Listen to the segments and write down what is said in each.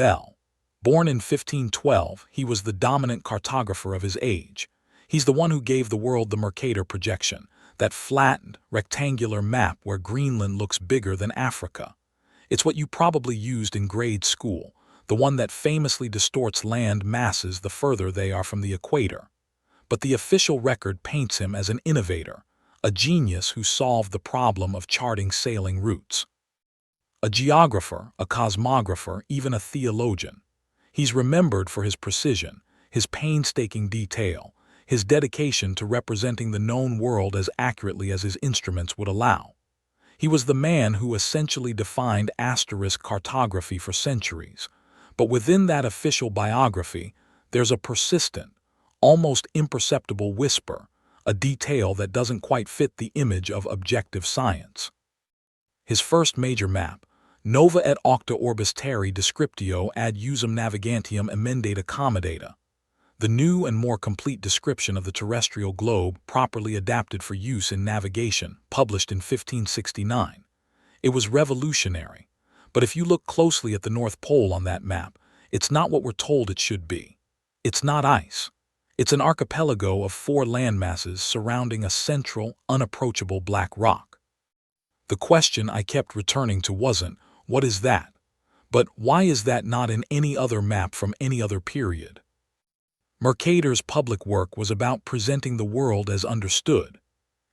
Bell. Born in 1512, he was the dominant cartographer of his age. He's the one who gave the world the Mercator projection, that flattened, rectangular map where Greenland looks bigger than Africa. It's what you probably used in grade school, the one that famously distorts land masses the further they are from the equator. But the official record paints him as an innovator, a genius who solved the problem of charting sailing routes. A geographer, a cosmographer, even a theologian. He's remembered for his precision, his painstaking detail, his dedication to representing the known world as accurately as his instruments would allow. He was the man who essentially defined asterisk cartography for centuries. But within that official biography, there's a persistent, almost imperceptible whisper, a detail that doesn't quite fit the image of objective science. His first major map, Nova et Octa Orbis Terrae Descriptio ad usum navigantium emendata commodata, the new and more complete description of the terrestrial globe properly adapted for use in navigation, published in 1569. It was revolutionary, but if you look closely at the North Pole on that map, it's not what we're told it should be. It's not ice. It's an archipelago of 4 landmasses surrounding a central, unapproachable black rock. The question I kept returning to wasn't, what is that? But why is that not in any other map from any other period? Mercator's public work was about presenting the world as understood.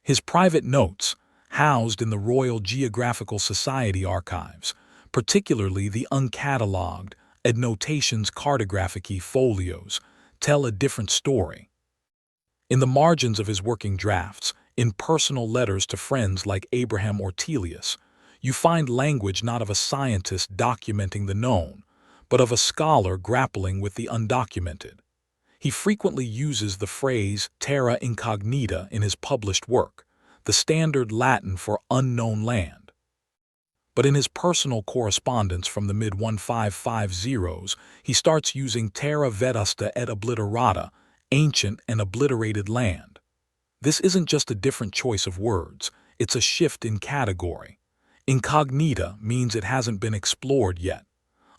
His private notes, housed in the Royal Geographical Society archives, particularly the uncatalogued Adnotations Cartographicae folios, tell a different story. In the margins of his working drafts, in personal letters to friends like Abraham Ortelius, you find language not of a scientist documenting the known, but of a scholar grappling with the undocumented. He frequently uses the phrase terra incognita in his published work, the standard Latin for unknown land. But in his personal correspondence from the mid-1550s, he starts using terra vetusta et obliterata, ancient and obliterated land. This isn't just a different choice of words, it's a shift in category. Incognita means it hasn't been explored yet.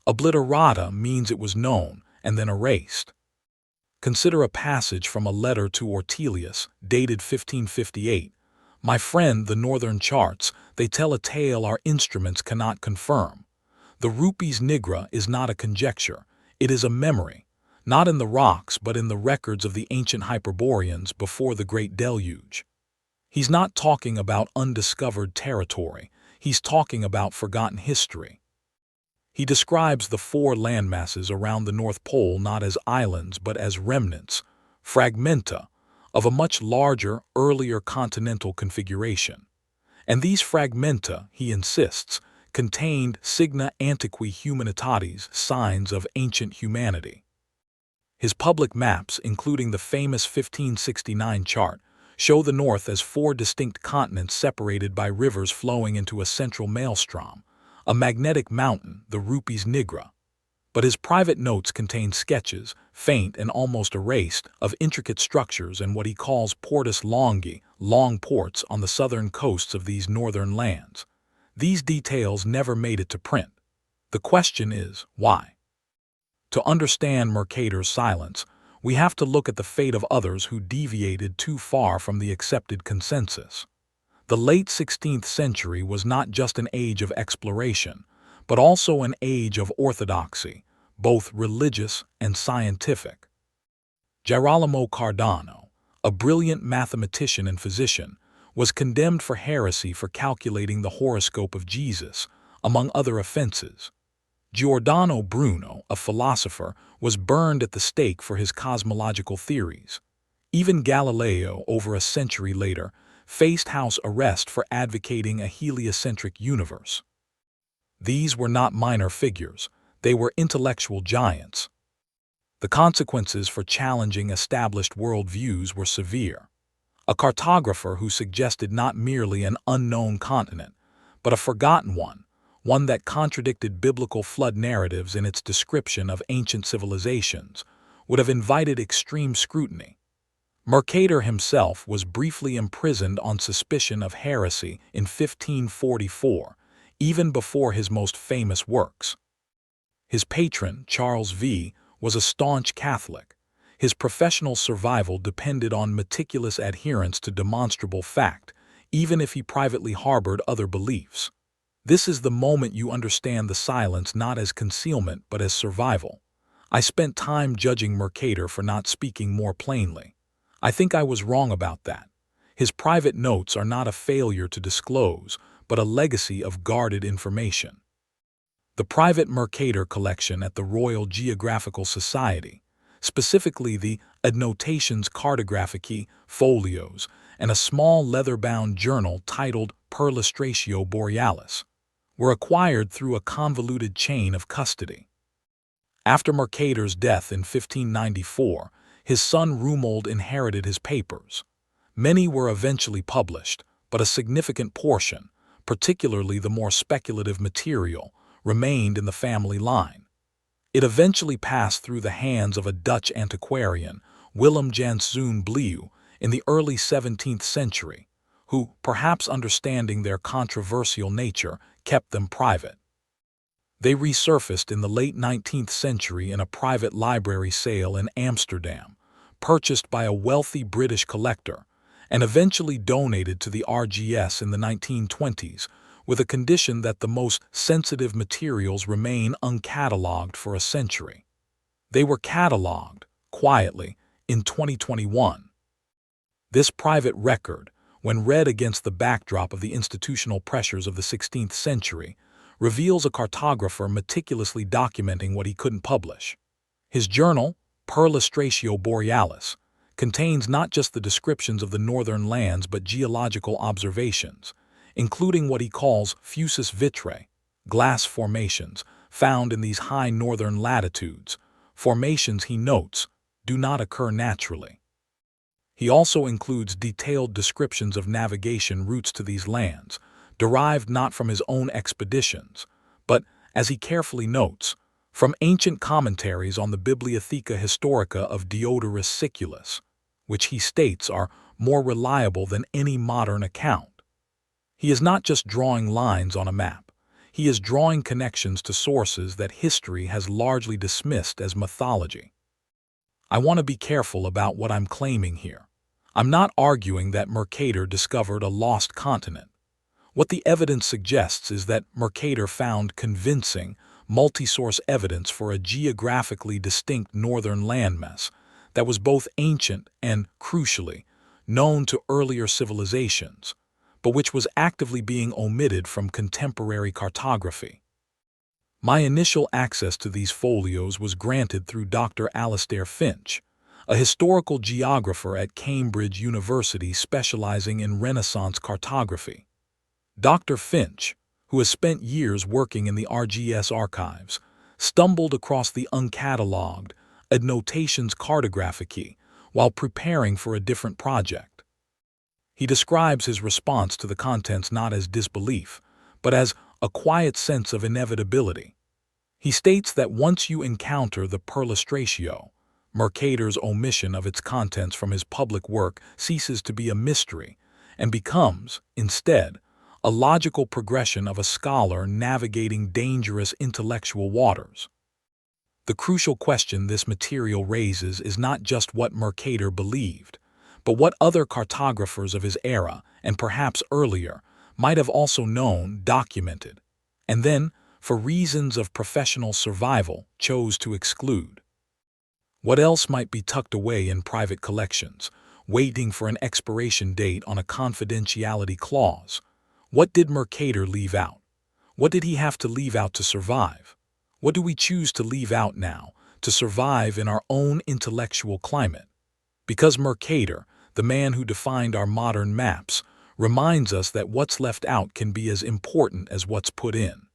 Obliterata means it was known and then erased. Consider a passage from a letter to Ortelius, dated 1558. My friend, the northern charts, they tell a tale our instruments cannot confirm. The rupes nigra is not a conjecture, it is a memory, not in the rocks but in the records of the ancient Hyperboreans before the Great Deluge. He's not talking about undiscovered territory, he's talking about forgotten history. He describes the 4 landmasses around the North Pole not as islands but as remnants, fragmenta, of a much larger, earlier continental configuration. And these fragmenta, he insists, contained signa antiqui humanitatis, signs of ancient humanity. His public maps, including the famous 1569 chart, show the North as 4 distinct continents separated by rivers flowing into a central maelstrom, a magnetic mountain, the rupes nigra. But his private notes contain sketches, faint and almost erased, of intricate structures and what he calls portus longi, long ports on the southern coasts of these northern lands. These details never made it to print. The question is, why? To understand Mercator's silence, we have to look at the fate of others who deviated too far from the accepted consensus. The late 16th century was not just an age of exploration, but also an age of orthodoxy, both religious and scientific. Girolamo Cardano, a brilliant mathematician and physician, was condemned for heresy for calculating the horoscope of Jesus, among other offenses. Giordano Bruno, a philosopher, was burned at the stake for his cosmological theories. Even Galileo, over a century later, faced house arrest for advocating a heliocentric universe. These were not minor figures, they were intellectual giants. The consequences for challenging established worldviews were severe. A cartographer who suggested not merely an unknown continent, but a forgotten one that contradicted biblical flood narratives in its description of ancient civilizations, would have invited extreme scrutiny. Mercator himself was briefly imprisoned on suspicion of heresy in 1544, even before his most famous works. His patron, Charles V., was a staunch Catholic. His professional survival depended on meticulous adherence to demonstrable fact, even if he privately harbored other beliefs. This is the moment you understand the silence not as concealment but as survival. I spent time judging Mercator for not speaking more plainly. I think I was wrong about that. His private notes are not a failure to disclose, but a legacy of guarded information. The private Mercator collection at the Royal Geographical Society, specifically the Annotations Cartography folios and a small leather-bound journal titled Perlustratio Borealis, were acquired through a convoluted chain of custody. After Mercator's death in 1594, his son Romuald inherited his papers. Many were eventually published, but a significant portion, particularly the more speculative material, remained in the family line. It eventually passed through the hands of a Dutch antiquarian, Willem Janszoon Blieu, in the early 17th century, who, perhaps understanding their controversial nature, kept them private. They resurfaced in the late 19th century in a private library sale in Amsterdam, purchased by a wealthy British collector, and eventually donated to the RGS in the 1920s, with a condition that the most sensitive materials remain uncatalogued for a century. They were catalogued, quietly, in 2021. This private record, when read against the backdrop of the institutional pressures of the 16th century, reveals a cartographer meticulously documenting what he couldn't publish. His journal, Perlustratio Borealis, contains not just the descriptions of the northern lands but geological observations, including what he calls fusus vitrae, glass formations, found in these high northern latitudes. Formations, he notes, do not occur naturally. He also includes detailed descriptions of navigation routes to these lands, derived not from his own expeditions, but, as he carefully notes, from ancient commentaries on the Bibliotheca Historica of Diodorus Siculus, which he states are more reliable than any modern account. He is not just drawing lines on a map. He is drawing connections to sources that history has largely dismissed as mythology. I want to be careful about what I'm claiming here. I'm not arguing that Mercator discovered a lost continent. What the evidence suggests is that Mercator found convincing, multi-source evidence for a geographically distinct northern landmass that was both ancient and, crucially, known to earlier civilizations, but which was actively being omitted from contemporary cartography. My initial access to these folios was granted through Dr. Alastair Finch, a historical geographer at Cambridge University specializing in Renaissance cartography. Dr. Finch, who has spent years working in the RGS archives, stumbled across the uncatalogued Annotations Cartography while preparing for a different project. He describes his response to the contents not as disbelief, but as a quiet sense of inevitability. He states that once you encounter the Perlustratio, Mercator's omission of its contents from his public work ceases to be a mystery and becomes, instead, a logical progression of a scholar navigating dangerous intellectual waters. The crucial question this material raises is not just what Mercator believed, but what other cartographers of his era, and perhaps earlier, might have also known, documented, and then, for reasons of professional survival, chose to exclude. What else might be tucked away in private collections, waiting for an expiration date on a confidentiality clause? What did Mercator leave out? What did he have to leave out to survive? What do we choose to leave out now, to survive in our own intellectual climate? Because Mercator, the man who defined our modern maps, reminds us that what's left out can be as important as what's put in.